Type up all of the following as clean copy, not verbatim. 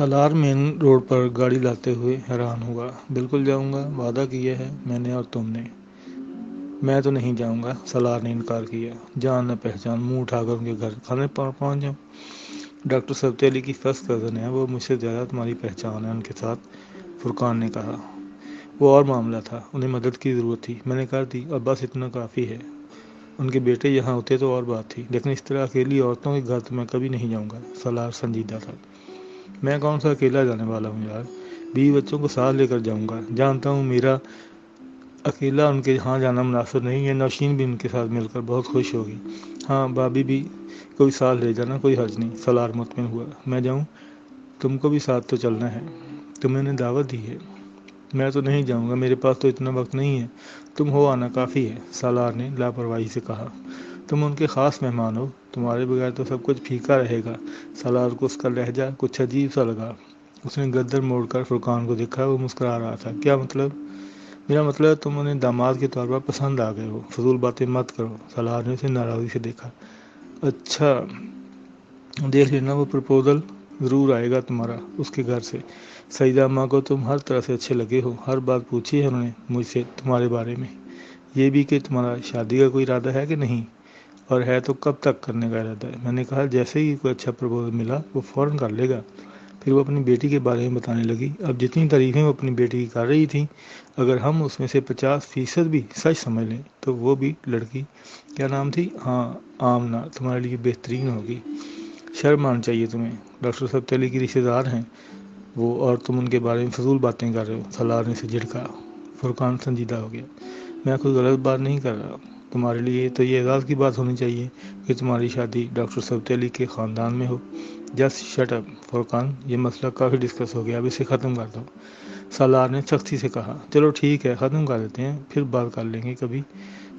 سالار main road پر گاڑی لاتے ہوئے حیران ہوا۔ بالکل جاؤں گا، وعدہ کیا ہے میں نے اور تم نے۔ میں تو نہیں جاؤں گا، سالار نے انکار کیا۔ جان نہ پہچان، منہ اٹھا کر ان کے گھر کھانے پہنچ جاؤں؟ ڈاکٹر سبتے علی کی فرسٹ کزن ہے، وہ مجھ سے زیادہ تمہاری پہچان ہے ان کے ساتھ، فرقان نے کہا۔ وہ اور معاملہ تھا، انہیں مدد کی ضرورت تھی، میں نے کر دی، اب بس اتنا کافی ہے۔ ان کے بیٹے یہاں ہوتے تو اور بات تھی، لیکن اس طرح اکیلی عورتوں کے گھر تو میں کبھی نہیں جاؤں گا۔ سالار سنجیدہ تھا۔ میں کون سا اکیلا جانے والا ہوں یار، بیوی بچوں کو ساتھ لے کر جاؤں گا۔ جانتا ہوں میرا اکیلا ان کے یہاں جانا مناسب نہیں ہے، نوشین بھی ان کے ساتھ مل کر بہت خوش ہوگی۔ ہاں، بابی بھی کوئی ساتھ لے جانا، کوئی حرج نہیں۔ سالار مطمئن ہوا۔ میں جاؤں؟ تم کو بھی ساتھ تو چلنا ہے، تمہیں نے دعوت دی ہے۔ میں تو نہیں جاؤں گا، میرے پاس تو اتنا وقت نہیں ہے، تم ہو آنا کافی ہے، سالار نے لاپرواہی سے کہا۔ تم ان کے خاص مہمان ہو، تمہارے بغیر تو سب کچھ پھیکا رہے گا۔ سالار کو اس کا لہجہ کچھ عجیب سا لگا۔ اس نے گردن موڑ کر فرقان کو دیکھا، وہ مسکرا رہا تھا۔ کیا مطلب؟ میرا مطلب ہے تم انہیں داماد کے طور پر پسند آ گئے ہو، فضول باتیں مت کرو۔ سالار نے اسے ناراضی سے دیکھا۔ اچھا، دیکھ لینا، وہ پرپوزل ضرور آئے گا تمہارا اس کے گھر سے۔ سعیدہ اماں کو تم ہر طرح سے اچھے لگے ہو، ہر بات پوچھی ہے انہوں نے مجھ سے تمہارے بارے میں، یہ بھی کہ تمہارا شادی کا کوئی ارادہ ہے کہ نہیں، اور ہے تو کب تک کرنے کا ارادہ ہے۔ میں نے کہا جیسے ہی کوئی اچھا پرپوزل ملا وہ فوراً کر لے گا۔ پھر وہ اپنی بیٹی کے بارے میں بتانے لگی۔ اب جتنی تعریفیں وہ اپنی بیٹی کی کر رہی تھیں، اگر ہم اس میں سے 50% بھی سچ سمجھ لیں تو وہ بھی لڑکی، کیا نام تھی؟ ہاں، آمنہ، تمہارے لیے بہترین ہوگی۔ شرم آنا چاہیے تمہیں، ڈاکٹر سبتے علی کی رشتہ دار ہیں وہ، اور تم ان کے بارے میں فضول باتیں کر رہے ہو۔ سالار نے اسے جھڑکا۔ فرقان سنجیدہ ہو گیا۔ میں کوئی غلط بات نہیں کر رہا، تمہارے لیے تو یہ اعزاز کی بات ہونی چاہیے کہ تمہاری شادی ڈاکٹر سبتے علی کے خاندان میں ہو۔ جسٹ شٹ اپ فرقان، یہ مسئلہ کافی ڈسکس ہو گیا، اب اسے ختم کر دو، سالار نے سختی سے کہا۔ چلو ٹھیک ہے، ختم کر دیتے ہیں، پھر بات کر لیں گے کبھی،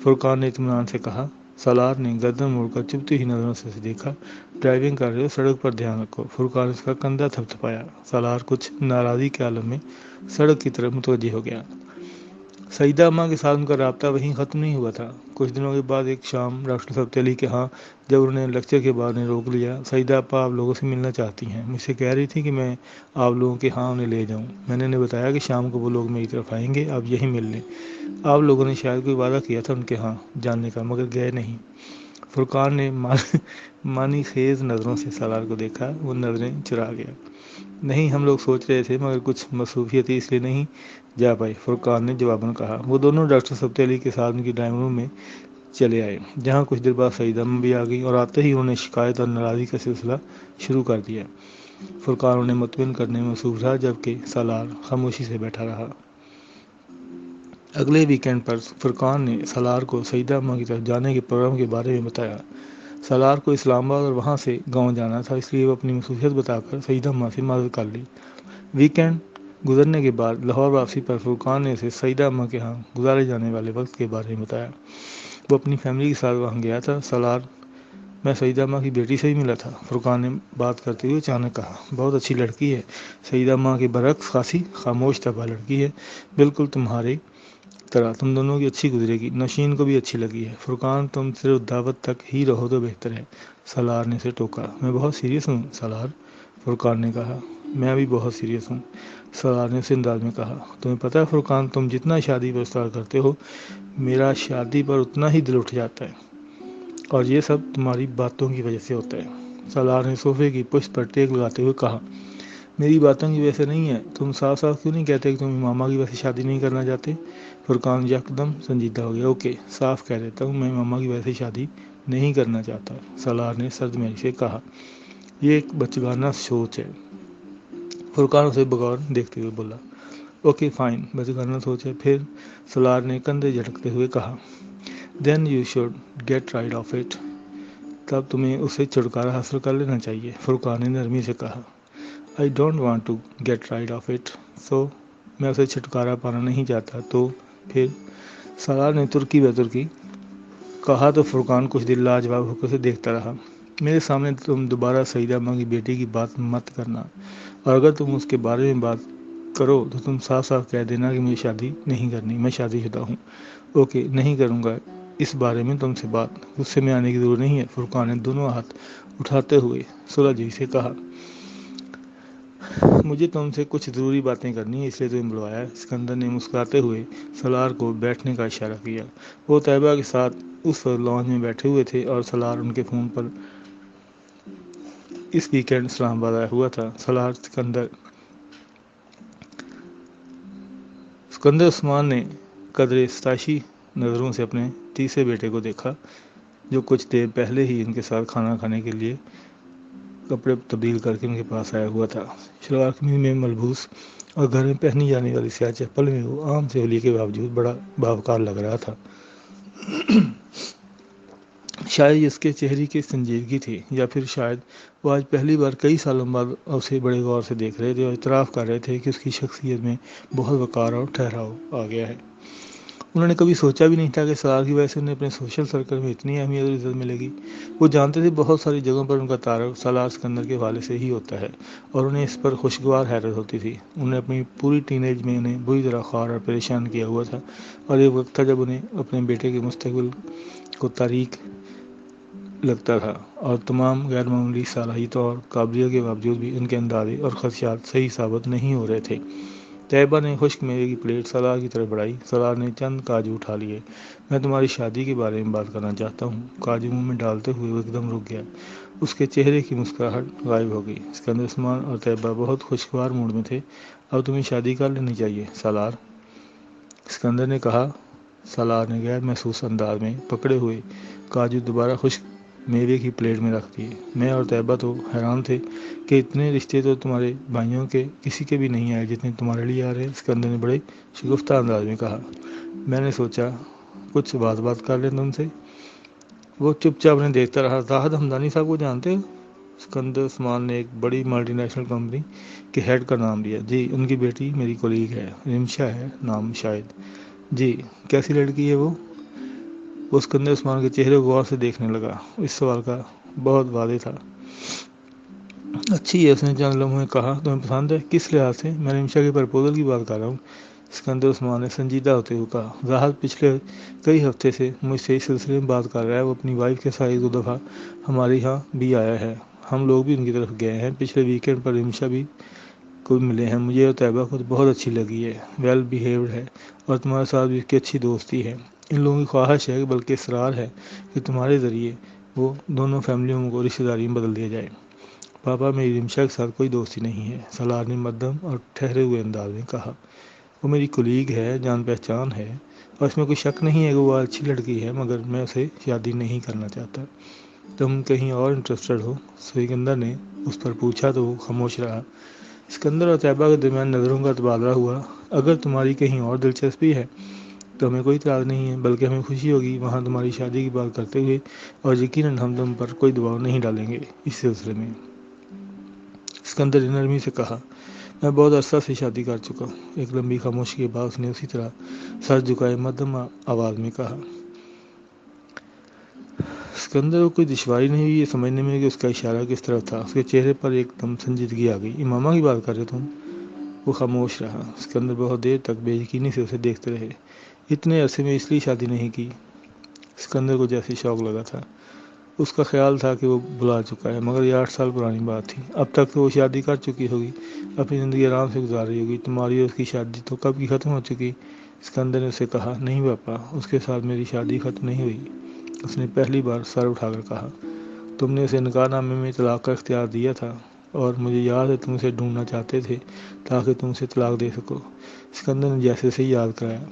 فرقان نے اطمینان سے کہا۔ سالار نے گردن موڑ کر چبھتی ہوئی نظروں سے اسے دیکھا۔ ڈرائیونگ کر رہے ہو، سڑک پر دھیان رکھو۔ فرقان اس کا کندھا تھپتھپایا۔ سالار کچھ ناراضی کے عالم میں سڑک کی طرف متوجہ ہو گیا۔ سعیدہ اماں کے ساتھ ان کا رابطہ وہیں ختم نہیں ہوا تھا۔ کچھ دنوں کے بعد ایک شام ڈاکٹر سبتے علی کے ہاں جب انہیں لیکچر کے بعد نے روک لیا۔ سعیدہ آپا آپ لوگوں سے ملنا چاہتی ہیں، مجھ سے کہہ رہی تھی کہ میں آپ لوگوں کے ہاں انہیں لے جاؤں۔ میں نے انہیں بتایا کہ شام کو وہ لوگ میری طرف آئیں گے، آپ یہیں مل لیں۔ آپ لوگوں نے شاید کوئی وعدہ کیا تھا ان کے ہاں جاننے کا، مگر گئے نہیں۔ فرقان نے معنی خیز نظروں سے سالار کو دیکھا، وہ نظریں چرا گیا۔ نہیں، ہم لوگ سوچ رہے تھے مگر کچھ مصروفیت تھی اس لیے نہیں جا پائے، فرقان نے جواباً کہا۔ وہ دونوں ڈاکٹر سبتے علی کے ساتھ ان کی ڈرائنگ روم میں چلے آئے، جہاں کچھ دیر بعد سعیدہ اماں بھی آ گئی، اور آتے ہی انہوں نے شکایت اور ناراضی کا سلسلہ شروع کر دیا۔ فرقان انہیں مطمئن کرنے میں مصروف رہا، جبکہ سالار خاموشی سے بیٹھا رہا۔ اگلے ویکینڈ پر فرقان نے سالار کو سعیدہ اماں کی طرف جانے کے پروگرام کے بارے میں بتایا۔ سالار کو اسلام آباد اور وہاں سے گاؤں جانا تھا، اس لیے وہ اپنی مصروفیت بتا کر سعیدہ اماں سے معذرت کر لی۔ ویکینڈ گزرنے کے بعد لاہور واپسی پر فرقان نے اسے سعیدہ اماں کے ہاں گزارے جانے والے وقت کے بارے میں بتایا۔ وہ اپنی فیملی کے ساتھ وہاں گیا تھا۔ سالار، میں سعیدہ اماں کی بیٹی سے ہی ملا تھا، فرقان نے بات کرتے ہوئے اچانک کہا۔ بہت اچھی لڑکی ہے، سعیدہ اماں کے برعکس خاصی خاموش طبع لڑکی ہے، بالکل تمہاری طرح، تم دونوں کی اچھی گزرے گی، نوشین کو بھی اچھی لگی ہے۔ فرقان، تم صرف دعوت تک ہی رہو تو بہتر ہے، سالار نے اسے ٹوکا۔ میں بہت سیریس ہوں سالار، فرقان نے کہا۔ میں بھی بہت سیریس ہوں، سالار نے اسی انداز میں کہا۔ تمہیں پتہ ہے فرقان، تم جتنا شادی پر اصرار کرتے ہو، میرا شادی پر اتنا ہی دل اٹھ جاتا ہے، اور یہ سب تمہاری باتوں کی وجہ سے ہوتا ہے، سالار نے صوفے کی پشت پر ٹیک لگاتے ہوئے کہا۔ میری باتوں کی وجہ سے نہیں ہے، تم صاف صاف کیوں نہیں کہتے کہ تم ماما کی وجہ سے شادی نہیں کرنا چاہتے؟ فرقان یکدم سنجیدہ ہو گیا۔ اوکے، صاف کہہ دیتا ہوں، میں ماما کی وجہ سے شادی نہیں کرنا چاہتا، سالار نے سرد مہری سے کہا۔ یہ ایک بچگانہ سوچ ہے، فرقان اسے بغور دیکھتے ہوئے بولا۔ اوکے فائن، بچگانہ سوچ ہے پھر، سالار نے کندھے جھٹکتے ہوئے کہا۔ Then you should get rid of it, تب تمہیں اسے چھٹکارا حاصل کر لینا چاہیے، فرقان نے نرمی سے کہا۔ I don't want to get rid of it, so میں اسے چھٹکارا پانا نہیں چاہتا، تو پھر، سالار نے ترکی بہ ترکی کہا تو فرقان کچھ دیر لاجواب ہو کر اسے دیکھتا رہا۔ میرے سامنے تم دوبارہ سعیدہ اماں کی بیٹی کی بات مت کرنا، اور اگر تم اس کے بارے میں بات کرو تو تم صاف صاف کہہ دینا کہ مجھے شادی نہیں کرنی، میں شادی شدہ ہوں۔ اوکے، نہیں کروں گا اس بارے میں تم سے بات، غصے میں آنے کی ضرورت نہیں ہے، فرقان نے دونوں ہاتھ اٹھاتے ہوئے صلح جوئی سے کہا۔ مجھے تم سے کچھ ضروری باتیں کرنی ہے، اس لیے تمہیں بلوایا ہے۔ اسکندر نے مسکراتے ہوئے سالار کو بیٹھنے کا اشارہ کیا۔ وہ طیبہ کے ساتھ اس وقت لانج میں بیٹھے ہوئے تھے اور سالار ان کے فون پر اس ویکینڈ اسلام آباد آیا ہوا تھا۔ سالار سکندر عثمان نے قدرے ستائشی نظروں سے اپنے تیسرے بیٹے کو دیکھا، جو کچھ دیر پہلے ہی ان کے ساتھ کھانا کھانے کے لیے کپڑے تبدیل کر کے ان کے پاس آیا ہوا تھا۔ شلوار قمیض میں ملبوس اور گھر میں پہنی جانے والی سیاہ چپل میں وہ عام سے ہولی کے باوجود بڑا باوقار لگ رہا تھا۔ شاید اس کے چہرے کی سنجیدگی تھی، یا پھر شاید وہ آج پہلی بار کئی سالوں بعد اسے بڑے غور سے دیکھ رہے تھے اور اعتراف کر رہے تھے کہ اس کی شخصیت میں بہت وقار اور ٹھہراؤ آ گیا ہے۔ انہوں نے کبھی سوچا بھی نہیں تھا کہ سالار کی وجہ سے انہیں اپنے سوشل سرکل میں اتنی اہمیت اور عزت ملے گی۔ وہ جانتے تھے بہت ساری جگہوں پر ان کا تعارف سالار سکندر کے حوالے سے ہی ہوتا ہے، اور انہیں اس پر خوشگوار حیرت ہوتی تھی۔ انہوں نے اپنی پوری ٹین ایج میں انہیں بری طرح خوار اور پریشان کیا ہوا تھا، اور ایک وقت تھا جب انہیں اپنے بیٹے کے مستقبل کو تاریک لگتا تھا، اور تمام غیر معمولی صلاحیتوں اور قابلیت کے باوجود بھی ان کے اندازے اور خدشات صحیح ثابت نہیں ہو رہے تھے۔ طیبہ نے خشک میوے کی پلیٹ سالار کی طرف بڑھائی۔ سالار نے چند کاجو اٹھا لیے۔ میں تمہاری شادی کے بارے میں بات کرنا چاہتا ہوں۔ کاجو منہ میں ڈالتے ہوئے وہ ایک دم رک گیا۔ اس کے چہرے کی مسکراہٹ غائب ہو گئی۔ اسکندر عثمان اور طیبہ بہت خوشگوار موڈ میں تھے۔ اب تمہیں شادی کر لینی چاہیے سالار، اسکندر نے کہا۔ سالار نے غیر محسوس انداز میں پکڑے ہوئے کاجو دوبارہ خشک میوے کی پلیٹ میں رکھ دیے۔ میں اور طیبہ تو حیران تھے کہ اتنے رشتے تو تمہارے بھائیوں کے کسی کے بھی نہیں آئے جتنے تمہارے لیے آ رہے ہیں، اسکندر نے بڑے شگفتہ انداز میں کہا۔ میں نے سوچا کچھ بات کر لیں تم سے۔ وہ چپ چاپ انہیں دیکھتا رہا۔ زاہد ہمدانی صاحب کو جانتے ہو؟ اسکندر عثمان نے ایک بڑی ملٹی نیشنل کمپنی کے ہیڈ کا نام لیا۔ جی، ان کی بیٹی میری کولیگ ہے، رمشا ہے نام شاید۔ جی، کیسی لڑکی ہے وہ اسکندر عثمان کے چہرے کو غور سے دیکھنے لگا۔ اس سوال کا بہت واضح تھا۔ اچھی ہے، اس نے چند لمحوں میں کہا۔ تمہیں پسند ہے؟ کس لحاظ سے؟ میں رمشا کے پرپوزل کی بات کر رہا ہوں، اسکندر عثمان نے سنجیدہ ہوتے ہوئے کہا۔ زاہد پچھلے کئی ہفتے سے مجھ سے اس سلسلے میں بات کر رہا ہے۔ وہ اپنی وائف کے ساتھ ایک دو دفعہ ہمارے یہاں بھی آیا ہے، ہم لوگ بھی ان کی طرف گئے ہیں۔ پچھلے ویکینڈ پر رمشا بھی کو ملے ہیں۔ مجھے اور طیبہ کو بہت اچھی لگی ہے، ویل بیہیوڈ ہے، اور تمہارے ساتھ بھی اس کی اچھی دوستی ہے۔ ان لوگوں کی خواہش ہے بلکہ اصرار ہے کہ تمہارے ذریعے وہ دونوں فیملیوں کو رشتہ داری میں بدل دیا جائے۔ پاپا، میری رمشا کے ساتھ کوئی دوستی نہیں ہے، سالار نے مدھم اور ٹھہرے ہوئے انداز میں کہا۔ وہ میری کولیگ ہے، جان پہچان ہے، اور اس میں کوئی شک نہیں ہے کہ وہ اچھی لڑکی ہے، مگر میں اسے شادی نہیں کرنا چاہتا۔ تم کہیں اور انٹرسٹڈ ہو؟ سکندر نے اس پر پوچھا تو وہ خاموش رہا۔ اسکندر اور طیبہ کے درمیان نظروں کا تبادلہ ہوا۔ اگر تمہاری کہیں اور دلچسپی ہے تو ہمیں کوئی اعتراض نہیں ہے، بلکہ ہمیں خوشی ہوگی وہاں تمہاری شادی کی بات کرتے ہوئے، اور یقیناً ہم تم پر کوئی دباؤ نہیں ڈالیں گے اس سلسلے میں۔ اسکندر نے نرمی سے کہا۔ میں بہت عرصہ سے شادی کر چکا ہوں۔ ایک لمبی خاموشی کے بعد اس نے اسی طرح سر جھکائے مدھم آواز میں کہا۔ اسکندر کو کوئی دشواری نہیں ہوئی یہ سمجھنے میں کہ اس کا اشارہ کس طرف تھا۔ اس کے چہرے پر ایک دم سنجیدگی آ گئی۔ امامہ کی بات کر رہے تم؟ وہ خاموش رہا۔ اسکندر بہت دیر تک بے یقینی سے اسے دیکھتے رہے۔ اتنے عرصے میں اس لیے شادی نہیں کی؟ اسکندر کو جیسے شوق لگا تھا۔ اس کا خیال تھا کہ وہ بلا چکا ہے، مگر یہ 8 سال پرانی بات تھی۔ اب تک تو وہ شادی کر چکی ہوگی، اپنی زندگی آرام سے گزار رہی ہوگی۔ تمہاری اور اس کی شادی تو کب کی ختم ہو چکی؟ اسکندر نے اسے کہا۔ نہیں پاپا، اس کے ساتھ میری شادی ختم نہیں ہوئی، اس نے پہلی بار سر اٹھا کر کہا۔ تم نے اسے نکاح نامے میں طلاق کا اختیار دیا تھا، اور مجھے یاد ہے تم اسے ڈھونڈنا چاہتے تھے تاکہ تم اسے طلاق دے سکو، اسکندر نے جیسے سے یاد کرایا۔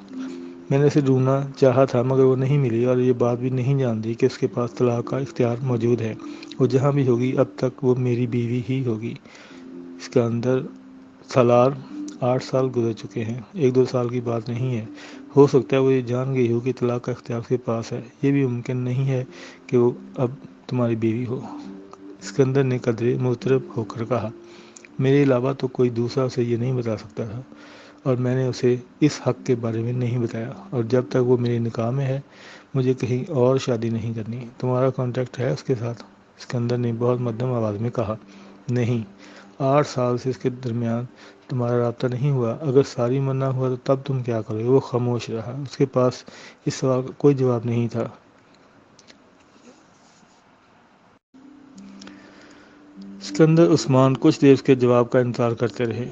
میں نے اسے ڈھونڈنا چاہا تھا مگر وہ نہیں ملی، اور یہ بات بھی نہیں جانتی کہ اس کے پاس طلاق کا اختیار موجود ہے۔ وہ جہاں بھی ہوگی اب تک وہ میری بیوی ہی ہوگی۔ اسکندر سالار 8 سال گزر چکے ہیں، 1-2 سال کی بات نہیں ہے۔ ہو سکتا ہے وہ یہ جان گئی ہو کہ طلاق کا اختیار اس کے پاس ہے۔ یہ بھی ممکن نہیں ہے کہ وہ اب تمہاری بیوی ہو، اسکندر نے قدرے مضطرب ہو کر کہا۔ میرے علاوہ تو کوئی دوسرا اسے یہ نہیں بتا سکتا تھا، اور میں نے اسے اس حق کے بارے میں نہیں بتایا، اور جب تک وہ میرے نکاح میں ہے مجھے کہیں اور شادی نہیں کرنی۔ تمہارا کانٹیکٹ ہے اس کے ساتھ؟ اسکندر نے بہت مدھم آواز میں کہا۔ نہیں، 8 سال سے اس کے درمیان تمہارا رابطہ نہیں ہوا۔ اگر ساری عمر نہ ہوا تو تب تم کیا کرو گے؟ وہ خاموش رہا۔ اس کے پاس اس سوال کا کوئی جواب نہیں تھا۔ سکندر عثمان کچھ دیر اس کے جواب کا انتظار کرتے رہے۔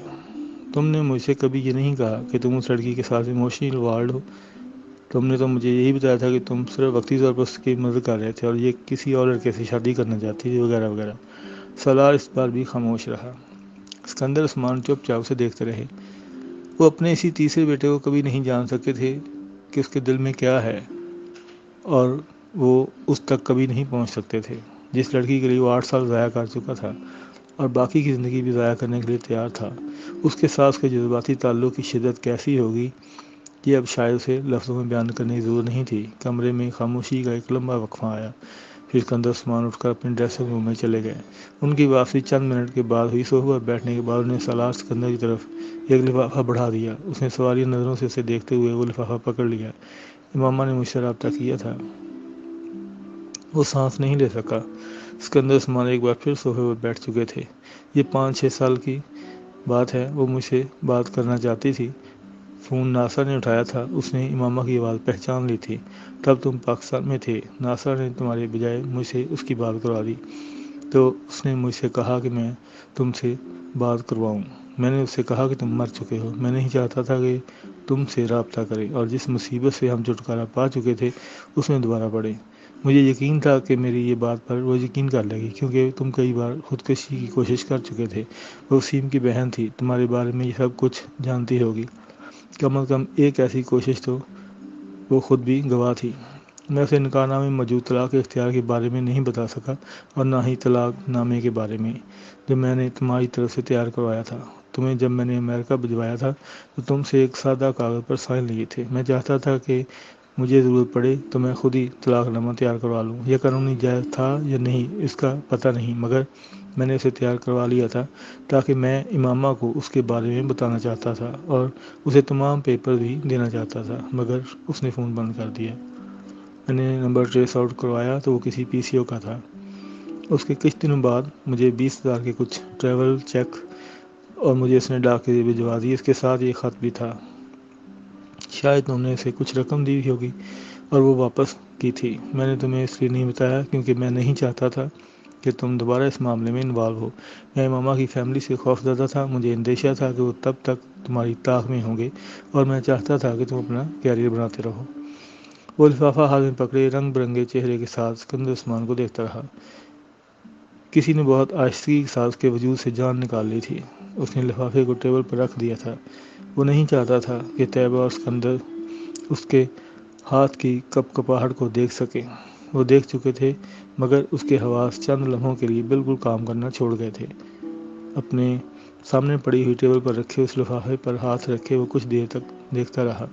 تم نے مجھ سے کبھی یہ نہیں کہا کہ تم اس لڑکی کے ساتھ ایموشنل وارڈ ہو۔ تم نے تو مجھے یہی بتایا تھا کہ تم صرف وقتی طور پر اس کی مدد کر رہے تھے اور یہ کسی اور لڑکے سے شادی کرنا چاہتی تھی وغیرہ وغیرہ۔ سالار اس بار بھی خاموش رہا۔ سکندر عثمان چپ چاپ سے دیکھتے رہے۔ وہ اپنے اسی تیسرے بیٹے کو کبھی نہیں جان سکے تھے کہ اس کے دل میں کیا ہے، اور وہ اس تک کبھی نہیں پہنچ سکتے تھے جس لڑکی کے لیے وہ 8 سال ضائع کر چکا تھا اور باقی کی زندگی بھی ضائع کرنے کے لیے تیار تھا۔ اس کے ساتھ اس کے جذباتی تعلق کی شدت کیسی ہوگی یہ اب شاید اسے لفظوں میں بیان کرنے کی ضرورت نہیں تھی۔ کمرے میں خاموشی کا ایک لمبا وقفہ آیا، پھر سکندر عثمان اٹھ کر اپنے ڈریسنگ روم میں چلے گئے۔ ان کی واپسی چند منٹ کے بعد ہوئی۔ صوفے پر بیٹھنے کے بعد انہیں سالار سکندر کی طرف ایک لفافہ بڑھا دیا۔ اس نے سوالیہ نظروں سے اسے دیکھتے ہوئے وہ لفافہ پکڑ لیا۔ امامہ نے مجھ سے رابطہ کیا تھا۔ وہ سانس نہیں لے سکا۔ سکندر عثمان ایک بار پھر صوفے پر بیٹھ چکے تھے۔ یہ 5-6 سال کی بات ہے، وہ مجھ سے بات کرنا چاہتی تھی۔ فون ناصر نے اٹھایا تھا۔ اس نے امامہ کی آواز پہچان لی تھی۔ تب تم پاکستان میں تھے۔ ناصر نے تمہارے بجائے مجھ سے اس کی بات کروا دی، تو اس نے مجھ سے کہا کہ میں تم سے بات کرواؤں۔ میں نے اس سے کہا کہ تم مر چکے ہو۔ میں نہیں چاہتا تھا کہ تم سے رابطہ کرے اور جس مصیبت سے ہم چھٹکارا پا چکے تھے اس میں دوبارہ پڑے۔ مجھے یقین تھا کہ میری یہ بات پر وہ یقین کر لے گی، کیونکہ تم کئی بار خودکشی کی کوشش کر چکے تھے۔ وہ وسیم کی بہن تھی، تمہارے بارے میں یہ سب کچھ جانتی ہوگی۔ کم از کم ایک ایسی کوشش تو وہ خود بھی گواہ تھی۔ میں اسے نکاح نامے میں موجود طلاق کے اختیار کے بارے میں نہیں بتا سکا، اور نہ ہی طلاق نامے کے بارے میں جو میں نے تمہاری طرف سے تیار کروایا تھا۔ تمہیں جب میں نے امریکہ بھجوایا تھا تو تم سے ایک سادہ کاغذ پر سائن لیے تھے۔ میں چاہتا تھا کہ مجھے ضرورت پڑے تو میں خود ہی طلاق نامہ تیار کروا لوں۔ یہ قانونی جائز تھا یا نہیں اس کا پتہ نہیں، مگر میں نے اسے تیار کروا لیا تھا تاکہ میں امامہ کو اس کے بارے میں بتانا چاہتا تھا اور اسے تمام پیپر بھی دینا چاہتا تھا، مگر اس نے فون بند کر دیا۔ میں نے نمبر ٹریس آؤٹ کروایا تو وہ کسی پی سی او کا تھا۔ اس کے کچھ دنوں بعد مجھے 20,000 کے کچھ ٹریول چیک اور مجھے اس نے ڈاک کے ذریعے بھجوا دی۔ اس کے ساتھ یہ خط بھی تھا۔ شاید تم نے اسے کچھ رقم دی ہوگی اور وہ واپس کی تھی۔ میں نے تمہیں اس لیے نہیں بتایا کیونکہ میں نہیں چاہتا تھا کہ تم دوبارہ اس معاملے میں انوالو ہو۔ میں امامہ کی فیملی سے خوف زدہ تھا۔ مجھے اندیشہ تھا کہ وہ تب تک تمہاری طاق میں ہوں گے اور میں چاہتا تھا کہ تم اپنا کیریئر بناتے رہو۔ وہ لفافہ ہاتھ میں پکڑے رنگ برنگے چہرے کے ساتھ سکندر عثمان کو دیکھتا رہا۔ کسی نے بہت آہستگی کے ساتھ اس کے وجود سے جان نکال لی تھی۔ اس نے لفافے کو ٹیبل پر رکھ دیا تھا۔ وہ نہیں چاہتا تھا کہ طیبہ اور سکندر اس کے ہاتھ کی کپ کپاہٹ کو دیکھ سکیں۔ وہ دیکھ چکے تھے، مگر اس کے حواس چند لمحوں کے لیے بالکل کام کرنا چھوڑ گئے تھے۔ اپنے سامنے پڑی ہوئی ٹیبل پر رکھے اس لفافے پر ہاتھ رکھے وہ کچھ دیر تک دیکھتا رہا،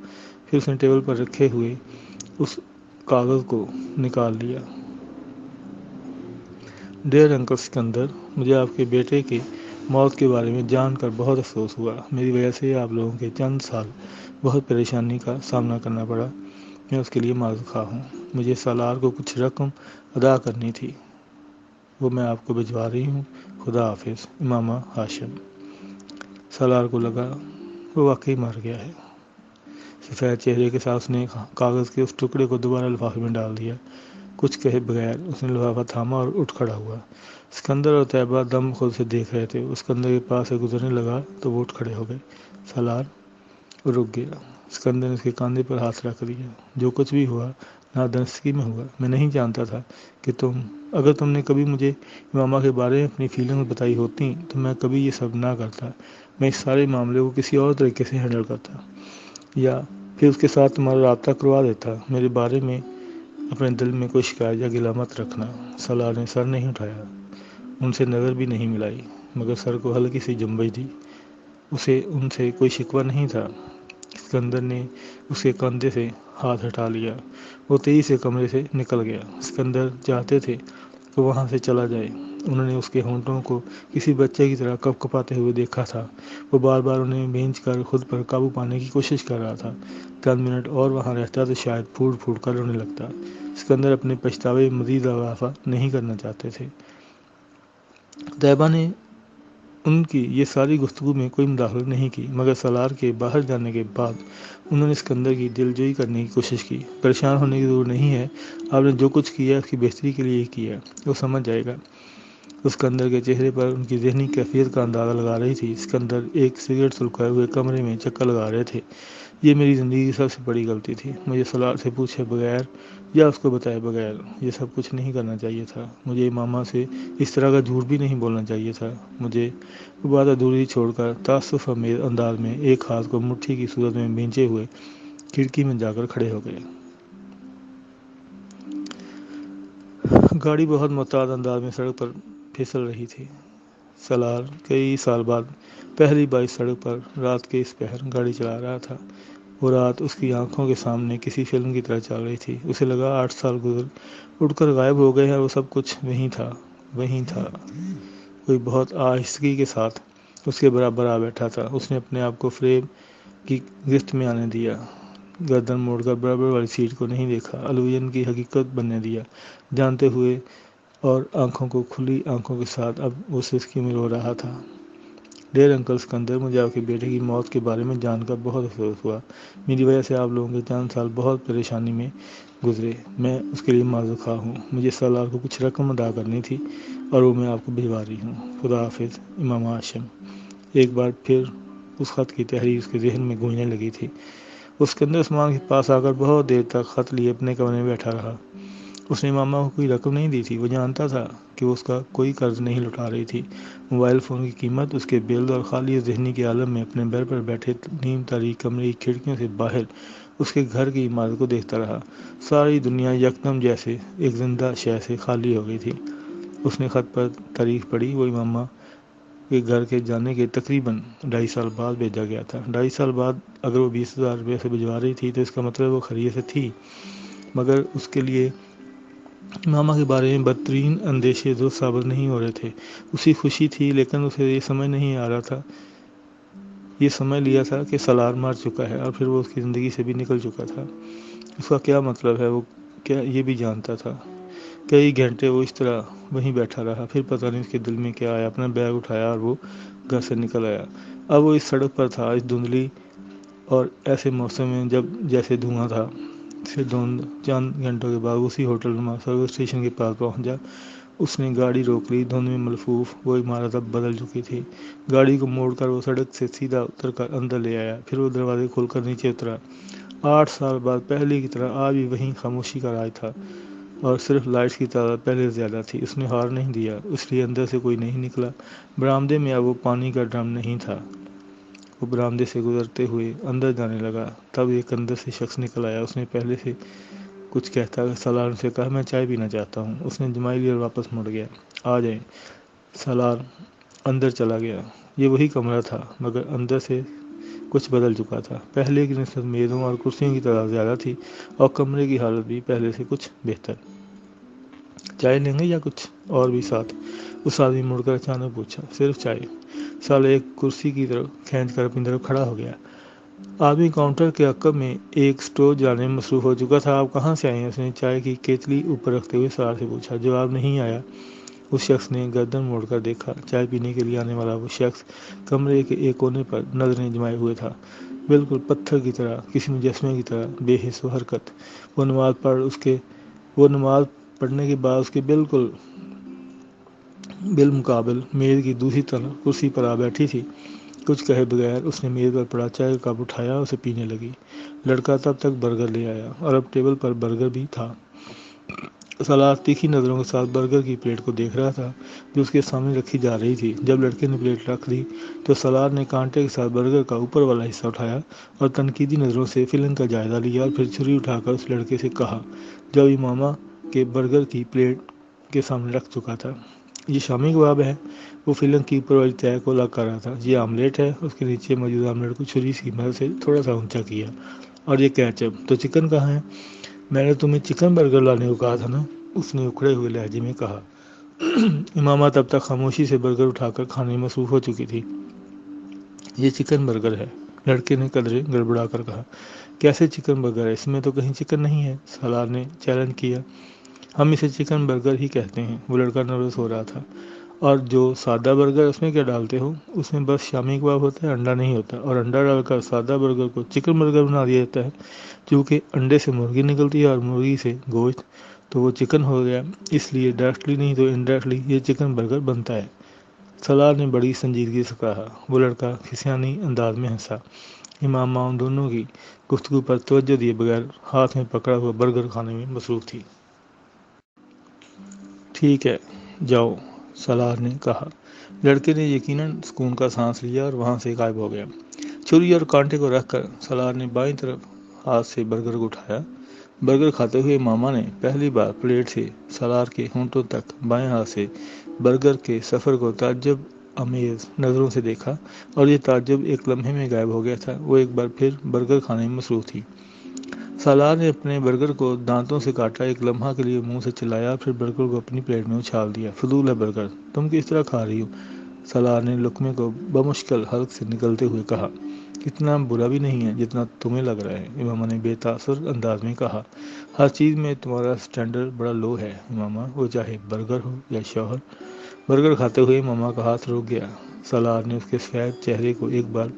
پھر اس نے ٹیبل پر رکھے ہوئے اس کاغذ کو نکال لیا۔ ڈیئر انکل سکندر، مجھے آپ کے بیٹے کی موت کے بارے میں جان کر بہت افسوس ہوا۔ میری وجہ سے آپ لوگوں کے چند سال بہت پریشانی کا سامنا کرنا پڑا۔ میں اس کے لیے معذرت خواہ ہوں۔ مجھے سالار کو کچھ رقم ادا کرنی تھی، وہ میں آپ کو بھجوا رہی ہوں۔ خدا حافظ، امامہ ہاشم۔ سالار کو لگا وہ واقعی مر گیا ہے۔ سفید چہرے کے ساتھ اس نے کاغذ کے اس ٹکڑے کو دوبارہ لفافے میں ڈال دیا۔ کچھ کہے بغیر اس نے لفافہ تھاما اور اٹھ کھڑا ہوا۔ سکندر اور طیبہ دم خود سے دیکھ رہے تھے۔ وہ سکندر کے پاس سے گزرنے لگا تو وہ اٹھ کھڑے ہو گئے۔ سالار، وہ رک گیا۔ سکندر نے اس کے کاندھے پر ہاتھ رکھ دیا۔ جو کچھ بھی ہوا نادانستگی میں ہوا۔ میں نہیں جانتا تھا کہ اگر تم نے کبھی مجھے امامہ کے بارے میں اپنی فیلنگز بتائی ہوتی تو میں کبھی یہ سب نہ کرتا۔ میں اس سارے معاملے کو کسی اور طریقے سے ہینڈل کرتا، یا پھر اس کے ساتھ تمہارا رابطہ کروا دیتا۔ میرے بارے میں اپنے دل میں کوئی شکایت یا گلہ مت رکھنا۔ سالار نے سر نہیں اٹھایا، ان سے نظر بھی نہیں ملائی، مگر سر کو ہلکی سی جنبش دی۔ اسے ان سے کوئی شکوہ نہیں تھا۔ سکندر نے اس کے کندھے سے ہاتھ ہٹا لیا۔ وہ تیزی سے کمرے سے نکل گیا۔ سکندر چاہتے تھے کہ وہاں سے چلا جائے۔ انہوں نے اس کے ہونٹوں کو کسی بچے کی طرح کپ کپاتے ہوئے دیکھا تھا۔ وہ بار بار انہیں بھینچ کر خود پر قابو پانے کی کوشش کر رہا تھا۔ چند منٹ اور وہاں رہتا تو شاید پھوٹ پھوٹ کر رونے لگتا۔ سکندر اپنے پچھتاوے مزید اضافہ نہیں کرنا چاہتے تھے۔ طیبہ نے ان کی یہ ساری گفتگو میں کوئی مداخلت نہیں کی، مگر سالار کے باہر جانے کے بعد انہوں نے سکندر کی دلجوئی کرنے کی کوشش کی۔ پریشان ہونے کی ضرورت نہیں ہے، آپ نے جو کچھ کیا ہے اس کی بہتری کے لیے ہی کیا ہے، وہ سمجھ جائے گا۔ اسکندر کے چہرے پر ان کی ذہنی کیفیت کا اندازہ لگا رہی تھی۔ اسکندر ایک سگریٹ سلگائے ہوئے کمرے میں چکر لگا رہے تھے۔ یہ میری زندگی کی سب سے بڑی غلطی تھی۔ مجھے سلار سے پوچھے بغیر یا اس کو بتائے بغیر یہ سب کچھ نہیں کرنا چاہیے تھا۔ مجھے ماما سے اس طرح کا جھوٹ بھی نہیں بولنا چاہیے تھا۔ مجھے وہ بات ادھوری چھوڑ کر تعصف آمیز انداز میں ایک ہاتھ کو مٹھی کی صورت میں بھینچے ہوئے کھڑکی میں جا کر کھڑے ہو گئے۔ گاڑی بہت محتاط انداز میں سڑک پر پھسل رہی تھی۔ سالار کئی سال بعد پہلی بار اس سڑک پر رات کے اس پہر گاڑی چلا رہا تھا۔ وہ رات اس کی آنکھوں کے سامنے کسی فلم کی طرح چل رہی تھی۔ اسے لگا 8 سال گزر اٹھ کر غائب ہو گئے ہیں اور وہ سب کچھ وہیں تھا۔ کوئی بہت آہستگی کے ساتھ اس کے برابر آ بیٹھا تھا۔ اس نے اپنے آپ کو فریب کی گرفت میں آنے دیا، گردن موڑ کر برابر والی سیٹ کو نہیں دیکھا، الوژن کی حقیقت بننے دیا، جانتے ہوئے اور آنکھوں کو کھلی آنکھوں کے ساتھ اب وہ سسکی میں رو رہا تھا۔ ڈیئر انکل اسکندر، مجھے آپ کے بیٹے کی موت کے بارے میں جان کر بہت افسوس ہوا۔ میری وجہ سے آپ لوگوں کے چند سال بہت پریشانی میں گزرے۔ میں اس کے لیے معذور خواہ ہوں۔ مجھے سالار کو کچھ رقم ادا کرنی تھی اور وہ میں آپ کو بھجوا رہی ہوں۔ خدا حافظ، امام ہاشم۔ ایک بار پھر اس خط کی تحریر اس کے ذہن میں گونجنے لگی تھی۔ اسکندر عثمان کے پاس آ کر بہت دیر تک خط لیے اپنے کمرے میں بیٹھا رہا۔ اس نے ماما کو کوئی رقم نہیں دی تھی۔ وہ جانتا تھا کہ وہ اس کا کوئی قرض نہیں لوٹا رہی تھی۔ موبائل فون کی قیمت، اس کے بل اور خالی ذہنی کے عالم میں اپنے بیڈ پر بیٹھے نیم تاریک کمرے کی کھڑکیوں سے باہر اس کے گھر کی عمارت کو دیکھتا رہا۔ ساری دنیا یکدم جیسے ایک زندہ شے سے خالی ہو گئی تھی۔ اس نے خط پر تاریخ پڑھی۔ وہ ماما کے گھر کے جانے کے تقریباً 2.5 سال بعد بھیجا گیا تھا۔ 2.5 سال بعد اگر وہ 20,000 روپے سے بھجوا رہی تھی تو اس کا مطلب وہ خیریت سے تھی، مگر اس کے لیے ماما کے بارے میں بدترین اندیشے درست ثابت نہیں ہو رہے تھے۔ اسی خوشی تھی، لیکن اسے یہ سمجھ نہیں آ رہا تھا، یہ سمجھ لیا تھا کہ سالار مر چکا ہے اور پھر وہ اس کی زندگی سے بھی نکل چکا تھا۔ اس کا کیا مطلب ہے وہ کیا یہ بھی جانتا تھا۔ کئی گھنٹے وہ اس طرح وہیں بیٹھا رہا، پھر پتہ نہیں اس کے دل میں کیا آیا، اپنا بیگ اٹھایا اور وہ گھر سے نکل آیا۔ اب وہ اس سڑک پر تھا، اس دھندلی اور ایسے موسم میں جب جیسے دھواں تھا۔ پھر چند گھنٹوں کے بعد اسی ہوٹل نما سروس اسٹیشن کے پاس پہنچا۔ اس نے گاڑی روک لی۔ دھند میں ملفوف وہ عمارت اب بدل چکی تھی۔ گاڑی کو موڑ کر وہ سڑک سے سیدھا اتر کر اندر لے آیا، پھر وہ دروازے کھول کر نیچے اترا۔ 8 سال بعد پہلے کی طرح آج بھی وہیں خاموشی کا راج تھا اور صرف لائٹس کی تعداد پہلے سے زیادہ تھی۔ اس نے ہار نہیں دیا، اس لیے اندر سے کوئی نہیں نکلا۔ برآمدے میں اب وہ پانی کا ڈرم نہیں تھا۔ وہ برآمدے سے گزرتے ہوئے اندر جانے لگا، تب ایک اندر سے شخص نکل آیا۔ اس نے پہلے سے کچھ کہتا سالار سے کہا، میں چائے پینا چاہتا ہوں۔ اس نے جمائی لی اور واپس مڑ گیا۔ آ جائیں۔ سالار اندر چلا گیا۔ یہ وہی کمرہ تھا، مگر اندر سے کچھ بدل چکا تھا۔ پہلے کی نسبت میزوں اور کرسیوں کی تعداد زیادہ تھی اور کمرے کی حالت بھی پہلے سے کچھ بہتر۔ چائے لیں گے یا کچھ اور بھی ساتھ؟ اس آدمی مڑ کر اچانک پوچھا۔ صرف چائے۔ سالار ایک کرسی کی طرف کھینچ کر اپنی طرف کھڑا ہو گیا۔ آدمی کاؤنٹر کے عقب میں ایک سٹور جانے میں مصروف ہو چکا تھا۔ آپ کہاں سے آئے ہیں؟ اس نے چائے کی کیتلی اوپر رکھتے ہوئے سالار سے پوچھا۔ جواب نہیں آیا۔ اس شخص نے گردن موڑ کر دیکھا۔ چائے پینے کے لیے آنے والا وہ شخص کمرے کے ایک کونے پر نظریں جمائے ہوئے تھا، بالکل پتھر کی طرح، کسی مجسمے کی طرح بے حس و حرکت۔ وہ نماز پڑھنے کے بعد اس کے بالکل بالمقابل میز کی دوسری طرف کرسی پر آ بیٹھی تھی۔ کچھ کہے بغیر اس نے میز پر پڑا چائے کا کپ اٹھایا اور اسے پینے لگی۔ لڑکا تب تک برگر لے آیا اور اب ٹیبل پر برگر بھی تھا۔ سالار تیکھی نظروں کے ساتھ برگر کی پلیٹ کو دیکھ رہا تھا جو اس کے سامنے رکھی جا رہی تھی۔ جب لڑکے نے پلیٹ رکھ دی تو سالار نے کانٹے کے ساتھ برگر کا اوپر والا حصہ اٹھایا اور تنقیدی نظروں سے فلم کا جائزہ لیا اور پھر چھری اٹھا کر اس لڑکے سے کہا جو ماما کے برگر کی پلیٹ کے سامنے رکھ چکا تھا، یہ شامی کباب ہے۔ وہ فلم کی اوپر والی تہہ کو الگ کر رہا تھا۔ یہ آملیٹ ہے۔ اس کے نیچے موجود آملیٹ کو چھری کی مدد سے تھوڑا سا اونچا کیا۔ اور یہ کیچپ۔ تو چکن کہاں ہے؟ میں نے تمہیں چکن برگر لانے کو کہا تھا نا، اس نے اکھڑے ہوئے لہجے میں کہا۔ امامہ تب تک خاموشی سے برگر اٹھا کر کھانے میں مصروف ہو چکی تھی۔ یہ چکن برگر ہے، لڑکے نے قدرے گڑبڑا کر کہا۔ کیسے چکن برگر ہے؟ اس میں تو کہیں چکن نہیں ہے، سالار نے چیلنج کیا۔ ہم اسے چکن برگر ہی کہتے ہیں۔ وہ لڑکا نروس ہو رہا تھا۔ اور جو سادہ برگر، اس میں کیا ڈالتے ہو؟ اس میں بس شامی کباب ہوتا ہے، انڈا نہیں ہوتا، اور انڈا ڈال کر سادہ برگر کو چکن برگر بنا دیا جاتا ہے، کیونکہ انڈے سے مرغی نکلتی ہے اور مرغی سے گوشت، تو وہ چکن ہو گیا، اس لیے ڈائریکٹلی نہیں تو انڈائریکٹلی یہ چکن برگر بنتا ہے۔ سالار نے بڑی سنجیدگی سے کہا۔ وہ لڑکا کھسیانی انداز میں ہنسا۔ امام ماں ان دونوں کی گفتگو پر توجہ دیے بغیر ہاتھ میں پکڑا ہوا برگر کھانے میں مصروف تھی۔ ٹھیک ہے، جاؤ، سالار نے کہا۔ لڑکے نے یقیناً سکون کا سانس لیا اور وہاں سے غائب ہو گیا۔ چھری اور کانٹے کو رکھ کر سالار نے بائیں طرف ہاتھ سے برگر کو اٹھایا۔ برگر کھاتے ہوئے ماما نے پہلی بار پلیٹ سے سالار کے ہونٹوں تک بائیں ہاتھ سے برگر کے سفر کو تعجب امیز نظروں سے دیکھا، اور یہ تعجب ایک لمحے میں غائب ہو گیا تھا۔ وہ ایک بار پھر برگر کھانے میں مصروف تھی۔ سالار نے اپنے برگر کو دانتوں سے کاٹا، ایک لمحہ کے لیے منہ سے چلایا، پھر برگر کو اپنی پلیٹ میں اچھال دیا۔ فضول ہے برگر، تم کس طرح کھا رہی ہو؟ سالار نے لقمے کو بمشکل حلق سے نکلتے ہوئے کہا۔ اتنا برا بھی نہیں ہے جتنا تمہیں لگ رہا ہے، امامہ نے بے تاثر انداز میں کہا۔ ہر چیز میں تمہارا سٹینڈرڈ بڑا لو ہے امامہ، وہ چاہے برگر ہو یا شوہر۔ برگر کھاتے ہوئے امامہ کا ہاتھ رک گیا۔ سالار نے اس کے سفید چہرے کو ایک بار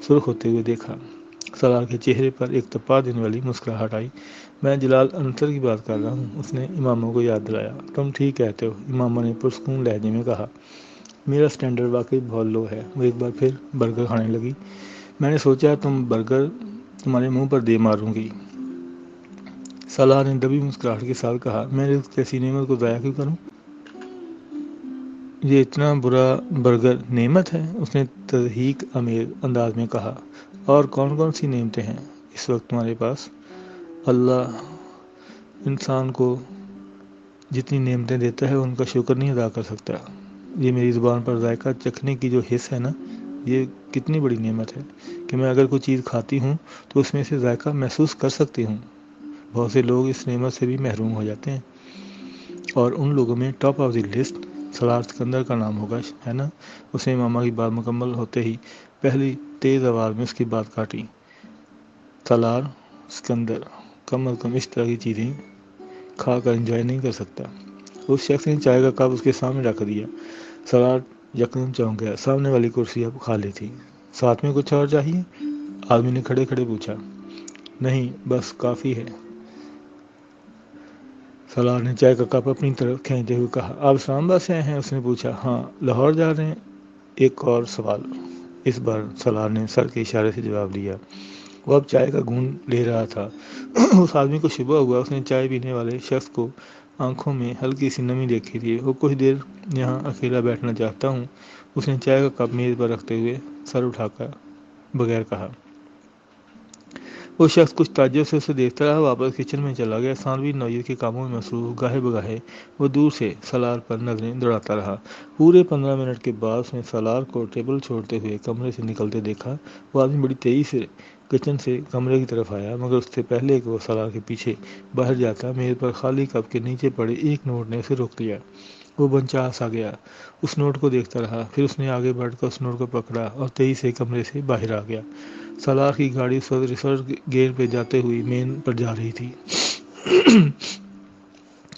سرخ ہوتے ہوئے دیکھا۔ سالار کے چہرے پر ایک تپا دینے والی مسکراہٹ آئی۔ میں جلال انصر کی بات کر رہا ہوں، اس نے امامہ کو یاد دلایا۔ تم ٹھیک کہتے ہو، امامہ نے پرسکون لہجے میں کہا۔ میرا سٹینڈرڈ واقعی بہت لو ہے۔ وہ ایک بار پھر برگر کھانے لگی۔ میں نے سوچا تم برگر تمہارے منہ پر دے ماروں گی۔ سالار نے دبی مسکراہٹ کے ساتھ کہا۔ میں رزق جیسی نعمت کو ضائع کیوں کروں؟ یہ اتنا برا برگر نعمت ہے، اس نے تضحیک امیز انداز میں کہا۔ اور کون کون سی نعمتیں ہیں اس وقت تمہارے پاس؟ اللہ انسان کو جتنی نعمتیں دیتا ہے ان کا شکر نہیں ادا کر سکتا۔ یہ میری زبان پر ذائقہ چکھنے کی جو حص ہے نا، یہ کتنی بڑی نعمت ہے کہ میں اگر کوئی چیز کھاتی ہوں تو اس میں سے ذائقہ محسوس کر سکتی ہوں۔ بہت سے لوگ اس نعمت سے بھی محروم ہو جاتے ہیں، اور ان لوگوں میں ٹاپ آف دی لسٹ سالار سکندر کا نام ہوگا، ہے نا؟ اس نے ماما کی بات مکمل ہوتے ہی پہلی تیز آواز میں اس کی بات کاٹی۔ سالار سکندر کم از کم اس طرح کی چیزیں کھا کر انجوائے نہیں کر سکتا۔ اس شخص نے چائے کا کپ اس کے سامنے رکھ دیا۔ سالار یکدم چونک گیا۔ سامنے والی کرسی اب خالی تھی۔ ساتھ میں کچھ اور چاہیے؟ آدمی نے کھڑے کھڑے پوچھا۔ نہیں، بس کافی ہے، سالار نے چائے کا کپ اپنی طرف کھینچتے ہوئے کہا۔ آپ اسلام آباد سے آئے ہیں؟ اس نے پوچھا۔ ہاں، لاہور جا رہے ہیں؟ ایک اور سوال؟ اس بار سالار نے سر کے اشارے سے جواب دیا۔ وہ اب چائے کا گھونٹ لے رہا تھا۔ اس آدمی کو شبہ ہوا، اس نے چائے پینے والے شخص کو آنکھوں میں ہلکی سی نمی دیکھی تھی۔ وہ کچھ دیر یہاں اکیلا بیٹھنا چاہتا ہوں، اس نے چائے کا کپ میز پر رکھتے ہوئے سر اٹھا کر بغیر کہا۔ وہ شخص کچھ تعجب سے اسے دیکھتا رہا، واپس کچن میں چلا گیا۔ ثانوی نوعیت کے کاموں میں مصروف گاہے بگاہے وہ دور سے سالار پر نظریں دوڑاتا رہا۔ پورے 15 منٹ کے بعد اس نے سالار کو ٹیبل چھوڑتے ہوئے کمرے سے نکلتے دیکھا۔ وہ آدمی بڑی تیزی سے کچن سے کمرے کی طرف آیا، مگر اس سے پہلے کہ وہ سالار کے پیچھے باہر جاتا، میز پر خالی کپ کے نیچے پڑے ایک نوٹ نے اسے روک لیا۔ وہ بنچا سا گیا، اس نوٹ کو دیکھتا رہا، پھر اس نے آگے بڑھ کر اس نوٹ کو پکڑا اور تیزی سے کمرے سے باہر آ گیا۔ سالار کی گاڑی اس وقت ریسرچ گیٹ پہ جاتے ہوئی مین پر جا رہی تھی۔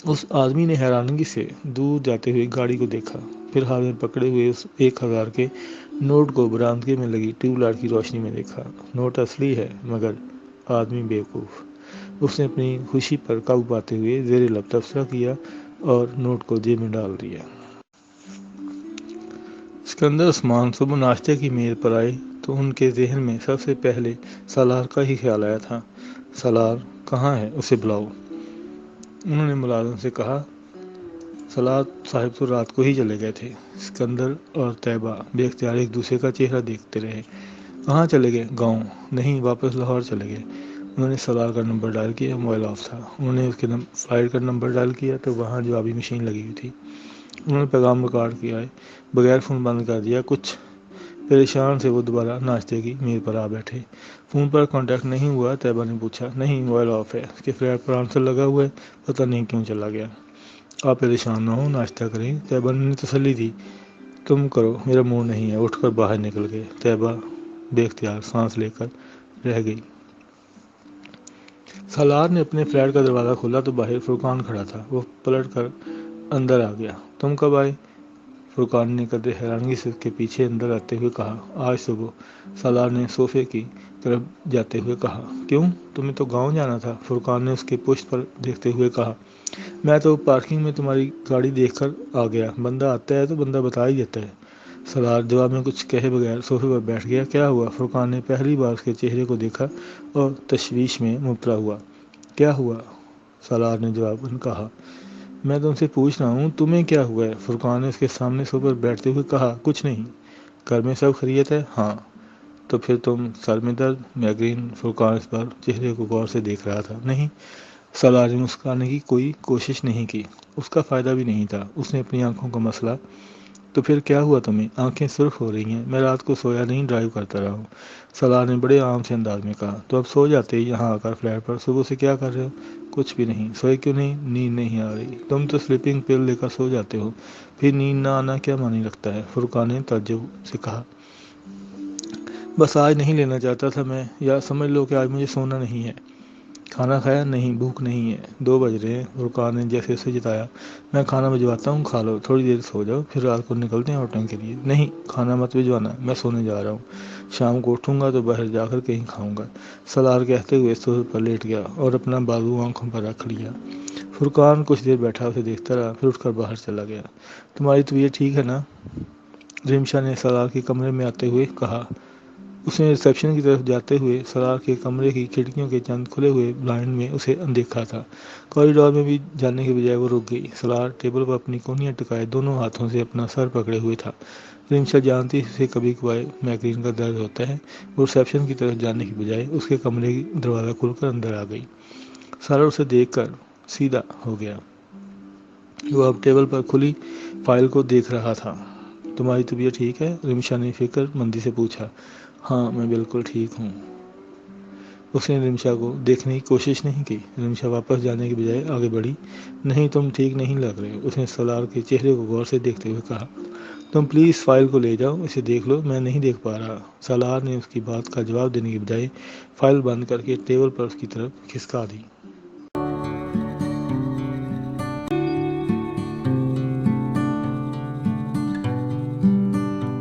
اس آدمی نے حیرانگی سے دور جاتے ہوئے گاڑی کو دیکھا، پھر ہاتھ میں پکڑے ہوئے اس 1000 کے نوٹ کو برآمدگی میں لگی ٹیوب لائٹ کی روشنی میں دیکھا۔ نوٹ اصلی ہے، مگر آدمی بیوقوف۔ اس نے اپنی خوشی پر قابو پاتے ہوئے زیر لب تبصرہ کیا اور نوٹ کو جیب میں ڈال دیا۔ سکندر عثمان صبح ناشتے کی میز پر آئے تو ان کے ذہن میں سب سے پہلے سالار کا ہی خیال آیا تھا۔ سالار کہاں ہے؟ اسے بلاؤ، انہوں نے ملازم سے کہا۔ سالار صاحب تو رات کو ہی چلے گئے تھے۔ سکندر اور طیبہ بے اختیار ایک دوسرے کا چہرہ دیکھتے رہے۔ کہاں چلے گئے؟ گاؤں؟ نہیں، واپس لاہور چلے گئے۔ انہوں نے سالار کا نمبر ڈائل کیا، موبائل آف تھا۔ انہوں نے اس کے فلائٹ کا نمبر ڈائل کیا تو وہاں جوابی مشین لگی ہوئی تھی۔ انہوں نے پیغام ریکارڈ کیا ہے، بغیر فون بند کر دیا۔ کچھ پریشان سے وہ دوبارہ ناشتے کی میز پر آ بیٹھے۔ فون پر کانٹیکٹ نہیں ہوا؟ طیبہ نے پوچھا۔ نہیں، موبائل آف ہے، اس کے فلیٹ پر آنسر لگا ہوا ہے، پتہ نہیں کیوں چلا گیا۔ آپ پریشان نہ ہو، ناشتہ کریں، طیبہ نے تسلی دی۔ تم کرو، میرا موڈ نہیں ہے۔ اٹھ کر باہر نکل گئے۔ طیبہ بے اختیار سانس لے کر رہ گئی۔ سالار نے اپنے فلیٹ کا دروازہ کھولا تو باہر فرقان کھڑا تھا۔ وہ پلٹ کر اندر آ گیا۔ تم کب آئے؟ فرقان نے قدر حیرانگی سے اس کے پیچھے اندر آتے ہوئے کہا۔ آج صبح، سالار نے صوفے کی طرف جاتے ہوئے کہا۔ کیوں؟ تمہیں تو گاؤں جانا تھا، فرقان نے اس کے پشت پر دیکھتے ہوئے کہا۔ میں تو پارکنگ میں تمہاری گاڑی دیکھ کر آ گیا، بندہ آتا ہے تو بندہ بتا ہی دیتا ہے۔ سالار جواب میں کچھ کہے بغیر صوفے پر بیٹھ گیا۔ کیا ہوا؟ فرقان نے پہلی بار اس کے چہرے کو دیکھا اور تشویش میں مبتلا ہوا۔ کیا ہوا؟ سالار نے جواب کہا، میں تم سے پوچھ رہا ہوں تمہیں کیا ہوا ہے؟ فرقان نے اس کے سامنے صوفے پر بیٹھتے ہوئے کہا، کچھ نہیں۔ گھر میں سب خیریت ہے؟ ہاں۔ تو پھر تم سر میں درد؟ میگرین؟ فرقان اس پر چہرے کو غور سے دیکھ رہا تھا۔ نہیں۔ سالار نے مسکرانے کی کوئی کوشش نہیں کی، اس کا فائدہ بھی نہیں تھا۔ اس نے اپنی آنکھوں کا مسئلہ، تو پھر کیا ہوا تمہیں؟ آنکھیں سرخ ہو رہی ہیں۔ میں رات کو سویا نہیں، ڈرائیو کرتا رہا ہوں، سالار نے بڑے عام سے انداز میں کہا۔ تو اب سو جاتے یہاں آ کر فلیٹ پر، صبح سے کیا کر رہے ہو؟ کچھ بھی نہیں۔ سوئے کیوں نہیں؟ نیند نہیں آ رہی۔ تم تو سلیپنگ پل لے کر سو جاتے ہو، پھر نیند نہ آنا کیا معنی رکھتا ہے؟ فرقان نے تعجب سے کہا۔ بس آج نہیں لینا چاہتا تھا میں، یا سمجھ لو کہ آج مجھے سونا نہیں ہے۔ کھانا کھایا؟ نہیں، بھوک نہیں ہے، 2 بج رہے ہیں۔ فرقان نے جیسے اسے جتایا، میں کھانا بھجواتا ہوں، کھا لو، تھوڑی دیر سو جاؤ، پھر رات کو نکلتے ہیں آؤٹنگ کے لیے۔ نہیں، کھانا مت بھجوانا، میں سونے جا رہا ہوں، شام کو اٹھوں گا تو باہر جا کر کہیں کھاؤں گا، سالار کہتے ہوئے صوفے پر لیٹ گیا اور اپنا بازو آنکھوں پر رکھ لیا۔ فرقان کچھ دیر بیٹھا اسے دیکھتا رہا، پھر اٹھ کر باہر چلا گیا۔ تمہاری طبیعت ٹھیک ہے نا؟ رمشا نے سالار کے کمرے میں آتے ہوئے کہا۔ اس نے ریسیپشن کی طرف جاتے ہوئے سالار کے کمرے کی کھڑکیوں کے چند کھلے ہوئے بلائنڈ میں اسے دیکھا تھا۔ کوریڈور میں بھی جانے کے بجائے وہ رک گئی۔ سالار ٹیبل پر اپنی کونیاں ٹکائے دونوں ہاتھوں سے اپنا سر پکڑے ہوئے تھا۔ رمشا جانتی اسے کبھی کبھار مائگرین کا درد ہوتا ہے۔ وہ ریسیپشن کی طرف جانے کے بجائے اس کے کمرے کی دروازہ کھول کر اندر آ گئی۔ سالار اسے دیکھ کر سیدھا ہو گیا۔ وہ اب ٹیبل پر کھلی فائل کو دیکھ رہا تھا۔ تمہاری طبیعت ٹھیک ہے؟ رمشا نے فکر مندی سے پوچھا۔ ہاں، میں بالکل ٹھیک ہوں۔ اس نے رمشا کو دیکھنے کی کوشش نہیں کی۔ رمشا واپس جانے کے بجائے آگے بڑھی۔ نہیں، تم ٹھیک نہیں لگ رہے، اس نے سالار کے چہرے کو غور سے دیکھتے ہوئے کہا۔ تم پلیز فائل کو لے جاؤ، اسے دیکھ لو، میں نہیں دیکھ پا رہا۔ سالار نے اس کی بات کا جواب دینے کے بجائے فائل بند کر کے ٹیبل پر اس کی طرف کھسکا دی۔